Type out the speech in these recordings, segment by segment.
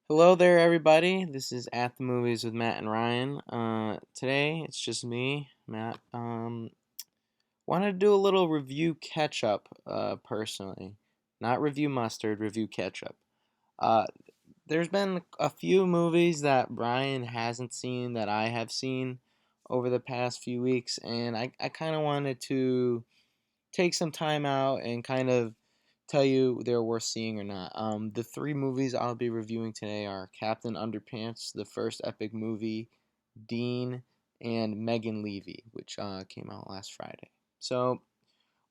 Hello there, everybody. This is At the Movies with Matt and Ryan. Today it's just me, Matt. Wanted to do a little review catch up, personally. Not review mustard, review ketchup. Uh, there's been a few movies that Ryan hasn't seen that I have seen over the past few weeks, and I kind of wanted to take some time out and kind of tell you they're worth seeing or not. The three movies I'll be reviewing today are Captain Underpants, the first epic movie, Dean, and Megan Leavey, which came out last Friday. So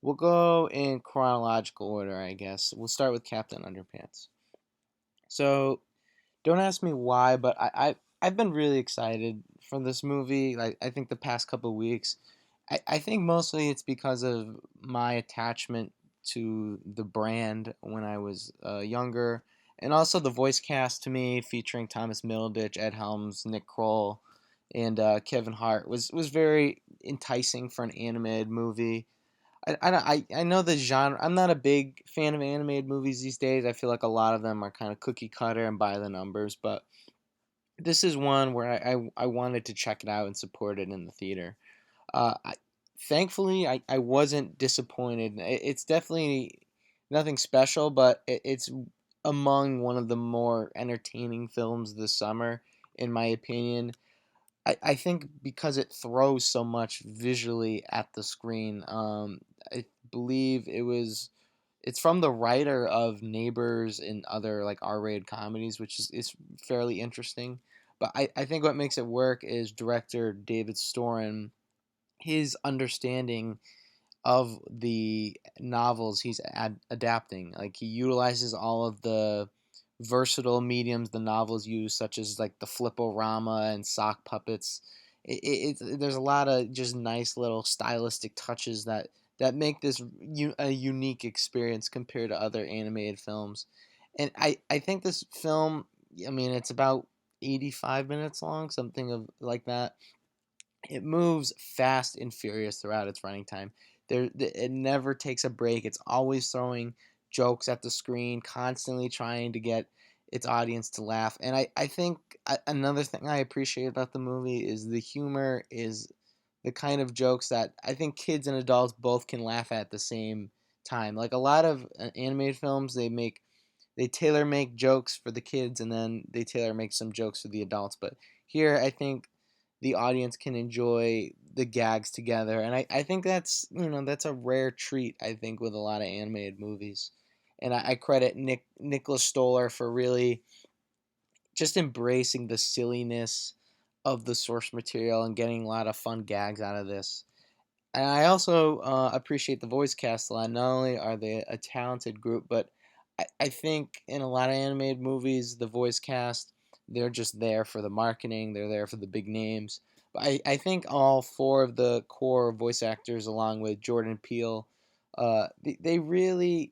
we'll go in chronological order, I guess. We'll start with Captain Underpants. So don't ask me why, but I've been really excited for this movie. Like I think the past couple of weeks, I think mostly it's because of my attachment to the brand when I was younger, and also the voice cast to me featuring Thomas Middleditch, Ed Helms, Nick Kroll, and Kevin Hart was very enticing for an animated movie. I know the genre. I'm not a big fan of animated movies these days. I feel like a lot of them are kind of cookie cutter and by the numbers, but this is one where I wanted to check it out and support it in the theater. I, thankfully, I wasn't disappointed. It's definitely nothing special, but it's among one of the more entertaining films this summer, in my opinion. I think because it throws so much visually at the screen. I believe it's from the writer of Neighbors and other like R-rated comedies, which is fairly interesting. But I think what makes it work is director David Storen, his understanding of the novels he's adapting. Like he utilizes all of the versatile mediums the novels use, such as like the fliporama and sock puppets. There's a lot of just nice little stylistic touches that make this a unique experience compared to other animated films. And I think this film, I mean, it's about 85 minutes long, something of like that. It moves fast and furious throughout its running time. It never takes a break. It's always throwing jokes at the screen, constantly trying to get its audience to laugh. And I think another thing I appreciate about the movie is the humor is the kind of jokes that I think kids and adults both can laugh at the same time. Like a lot of animated films, they tailor make jokes for the kids and then they tailor make some jokes for the adults. But here, I think the audience can enjoy the gags together, and I think that's a rare treat. I think with a lot of animated movies, and I credit Nicholas Stoller for really just embracing the silliness of the source material and getting a lot of fun gags out of this. And I also appreciate the voice cast a lot. Not only are they a talented group, but I think in a lot of animated movies, the voice cast, they're just there for the marketing, they're there for the big names. But I think all four of the core voice actors, along with Jordan Peele, they really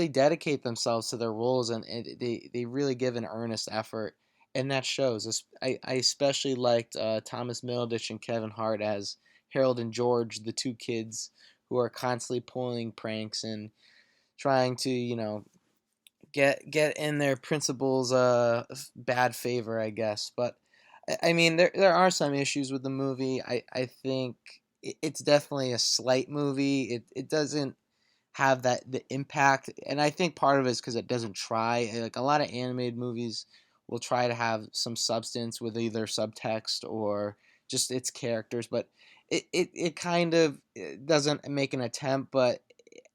dedicate themselves to their roles and they really give an earnest effort. And that shows. I especially liked Thomas Middleditch and Kevin Hart as Harold and George, the two kids who are constantly pulling pranks and trying to, get in their principal's bad favor, I guess. But I mean, there are some issues with the movie. I think it's definitely a slight movie. It doesn't have the impact, and I think part of it is because it doesn't try. Like a lot of animated movies will try to have some substance with either subtext or just its characters, but it kind of doesn't make an attempt. But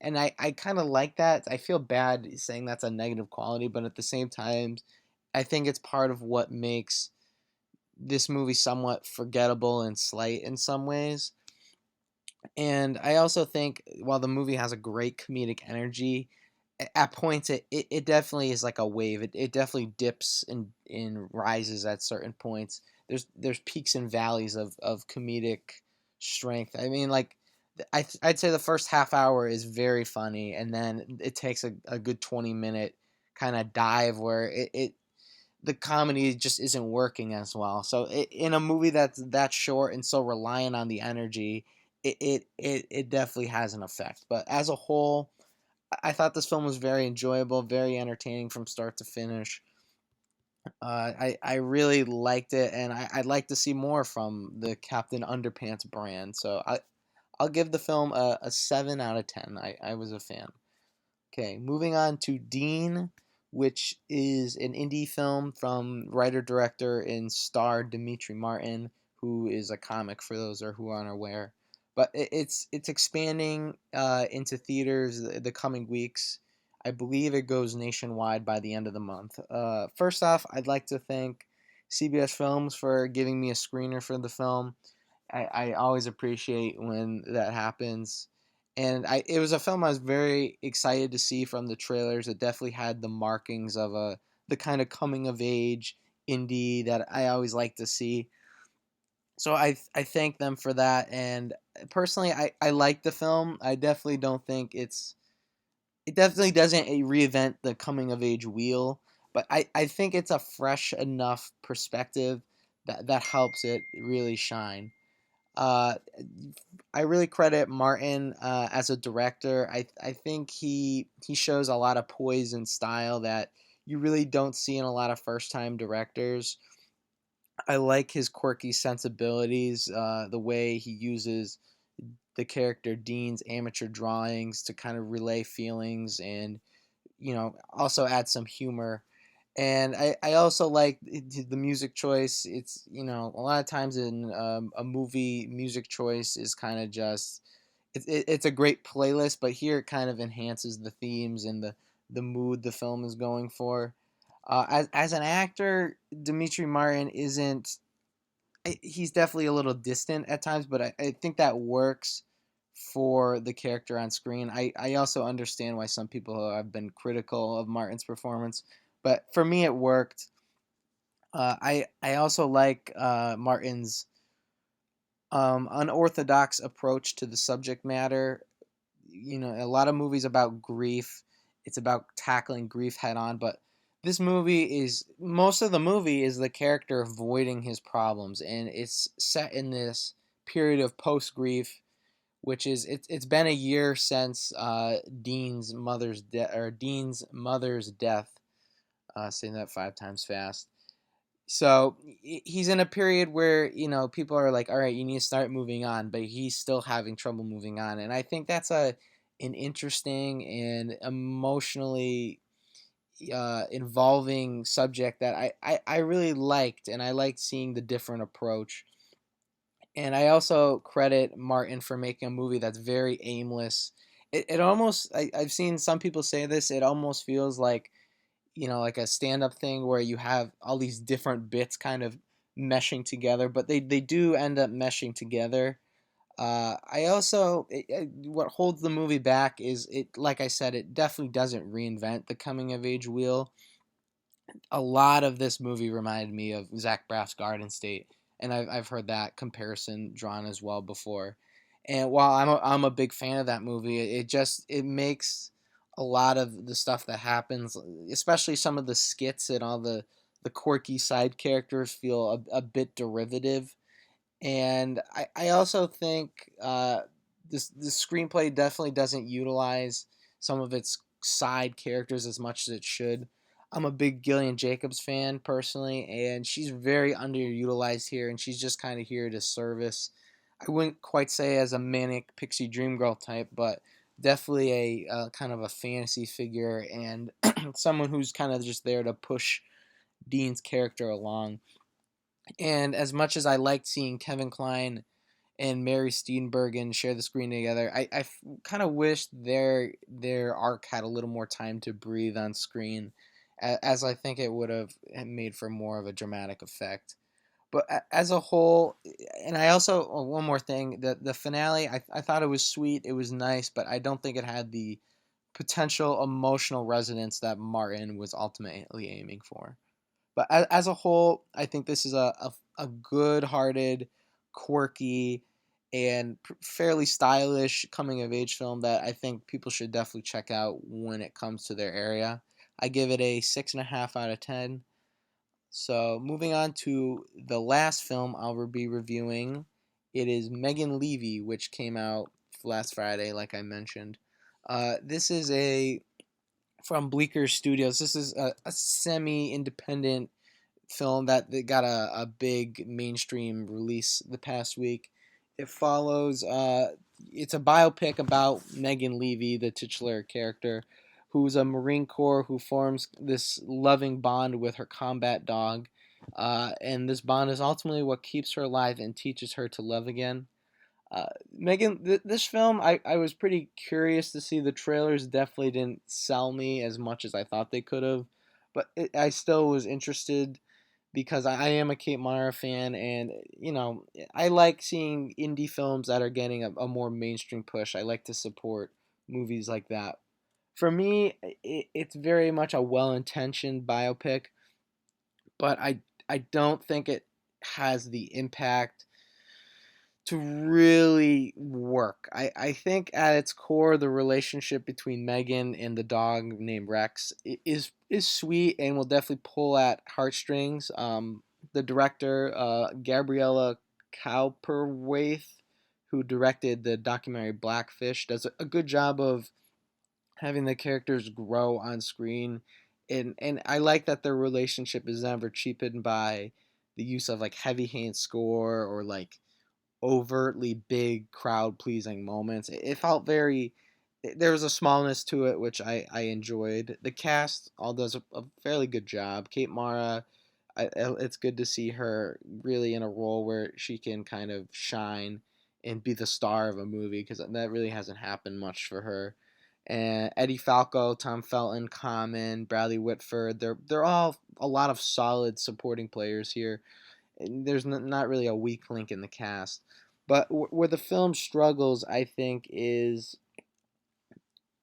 and I kind of like that. I feel bad saying that's a negative quality, but at the same time, I think it's part of what makes this movie somewhat forgettable and slight in some ways. And I also think while the movie has a great comedic energy, at points it definitely is like a wave. It definitely dips and rises at certain points. There's peaks and valleys of comedic strength. I mean, like I'd say the first half hour is very funny, and then it takes a good 20-minute kind of dive where it the comedy just isn't working as well. So in a movie that's that short and so reliant on the energy, it definitely has an effect. But as a whole, I thought this film was very enjoyable, very entertaining from start to finish. I really liked it, and I'd like to see more from the Captain Underpants brand. So I'll give the film a 7 out of 10. I was a fan. Okay, moving on to Dean, which is an indie film from writer director and star Dimitri Martin, who is a comic for those who are unaware. But it's expanding into theaters the coming weeks. I believe it goes nationwide by the end of the month. First off, I'd like to thank CBS Films for giving me a screener for the film. I always appreciate when that happens. And it was a film I was very excited to see from the trailers. It definitely had the markings of the kind of coming of age indie that I always like to see. So I thank them for that. And personally, I like the film. I definitely don't think it definitely doesn't reinvent the coming of age wheel, but I think it's a fresh enough perspective that helps it really shine. Uh, I really credit Martin as a director. I think he shows a lot of poise and style that you really don't see in a lot of first time directors. I like his quirky sensibilities, the way he uses the character Dean's amateur drawings to kind of relay feelings and also add some humor. And I also like the music choice. It's a lot of times in a movie, music choice is kind of just it's a great playlist, but here it kind of enhances the themes and the mood the film is going for. As an actor, Dimitri Martin isn't. He's definitely a little distant at times, but I think that works for the character on screen. I also understand why some people have been critical of Martin's performance, but for me it worked. I also like Martin's unorthodox approach to the subject matter. A lot of movies about grief. It's about tackling grief head on, but this movie is most of the movie is the character avoiding his problems, and it's set in this period of post grief, which is it's been a year since Dean's mother's death. Saying that 5 times fast. So he's in a period where people are like, all right, you need to start moving on, but he's still having trouble moving on, and I think that's an interesting and emotionally involving subject that I really liked, and I liked seeing the different approach. And I also credit Martin for making a movie that's very aimless. It almost I've seen some people say this. It almost feels like like a stand-up thing where you have all these different bits kind of meshing together, but they do end up meshing together. I also what holds the movie back is it like I said, it definitely doesn't reinvent the coming of age wheel. A lot of this movie reminded me of Zach Braff's Garden State, and I've heard that comparison drawn as well before. And while I'm a big fan of that movie, it makes a lot of the stuff that happens, especially some of the skits and all the quirky side characters, feel a bit derivative. And I also think the screenplay definitely doesn't utilize some of its side characters as much as it should. I'm a big Gillian Jacobs fan personally, and she's very underutilized here, and she's just kind of here to service. I wouldn't quite say as a manic pixie dream girl type, but definitely a kind of a fantasy figure and someone who's kind of just there to push Dean's character along. And as much as I liked seeing Kevin Kline and Mary Steenburgen share the screen together, I kind of wish their arc had a little more time to breathe on screen, as I think it would have made for more of a dramatic effect. But as a whole, and I also one more thing, the finale, I thought it was sweet, it was nice, but I don't think it had the potential emotional resonance that Martin was ultimately aiming for. But as a whole, I think this is a good-hearted, quirky, and fairly stylish coming-of-age film that I think people should definitely check out when it comes to their area. I give it a 6.5 out of 10. So moving on to the last film I'll be reviewing, it is Megan Leavey, which came out last Friday, like I mentioned. This is a from Bleecker Studios. This is a semi-independent film that got a big mainstream release the past week. It follows. It's a biopic about Megan Leavey, the titular character, who's a Marine Corps who forms this loving bond with her combat dog, and this bond is ultimately what keeps her alive and teaches her to love again. This film, I was pretty curious to see. The trailers definitely didn't sell me as much as I thought they could have, but I still was interested because I am a Kate Mara fan, and I like seeing indie films that are getting a more mainstream push. I like to support movies like that. For me, it's very much a well-intentioned biopic, but I don't think it has the impact to really work. I think at its core, the relationship between Megan and the dog named Rex is sweet and will definitely pull at heartstrings. The director, Gabriella Cowperwaith, who directed the documentary Blackfish, does a good job of having the characters grow on screen. And I like that their relationship is never cheapened by the use of like heavy hand score or like overtly big crowd pleasing moments. It felt very there was a smallness to it which I enjoyed. The cast all does a fairly good job. Kate Mara, it's good to see her really in a role where she can kind of shine and be the star of a movie because that really hasn't happened much for her. And Eddie Falco, Tom Felton, Common, Bradley Whitford, they're all a lot of solid supporting players here. There's not really a weak link in the cast. But where the film struggles, I think, is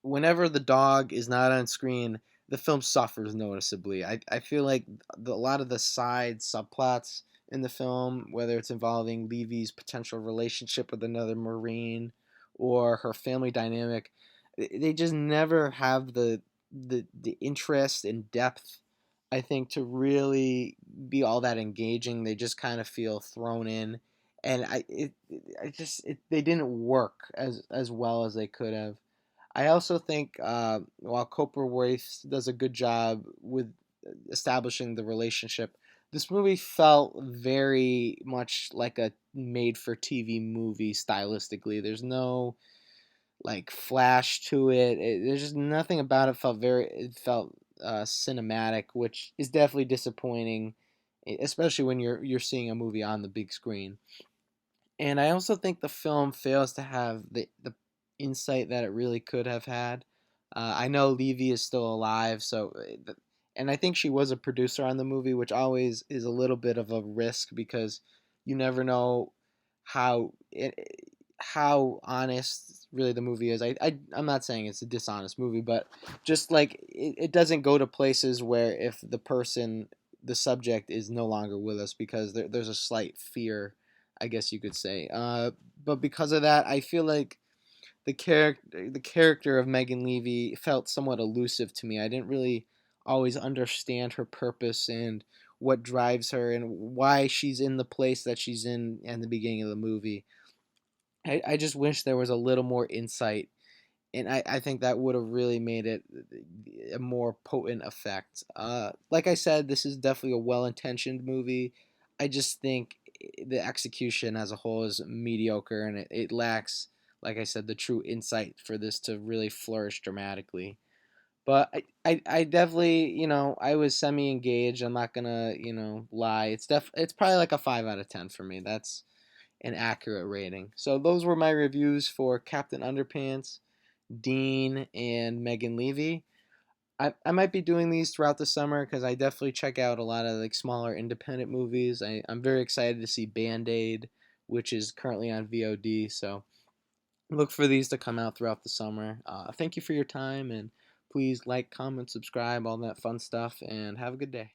whenever the dog is not on screen, the film suffers noticeably. I feel like a lot of the side subplots in the film, whether it's involving Levy's potential relationship with another Marine or her family dynamic, they just never have the interest and depth. I think to really be all that engaging, they just kind of feel thrown in, and they didn't work as well as they could have. I also think while Copperwaith does a good job with establishing the relationship, this movie felt very much like a made for TV movie stylistically. There's no like flash to there's just nothing about it felt it felt cinematic, which is definitely disappointing, especially when you're seeing a movie on the big screen. And I also think the film fails to have the insight that it really could have had. I know Levy is still alive, and I think she was a producer on the movie, which always is a little bit of a risk because you never know how how honest really the movie is. I'm not saying it's a dishonest movie, but just like it doesn't go to places where if the subject is no longer with us because there's a slight fear, I guess you could say. But because of that, I feel like the character of Megan Leavey felt somewhat elusive to me. I didn't really always understand her purpose and what drives her and why she's in the place that she's in the beginning of the movie. I just wish there was a little more insight, and I think that would have really made it a more potent effect. Like I said, this is definitely a well intentioned movie. I just think the execution as a whole is mediocre, and it lacks, like I said, the true insight for this to really flourish dramatically. But I definitely, I was semi engaged. I'm not gonna, lie. It's probably like a 5 out of 10 for me. That's an accurate rating. So those were my reviews for Captain Underpants, Dean, and Megan Leavey. I might be doing these throughout the summer because I definitely check out a lot of like smaller independent movies. I'm very excited to see Band Aid, which is currently on VOD. So look for these to come out throughout the summer. Thank you for your time and please like, comment, subscribe, all that fun stuff, and have a good day.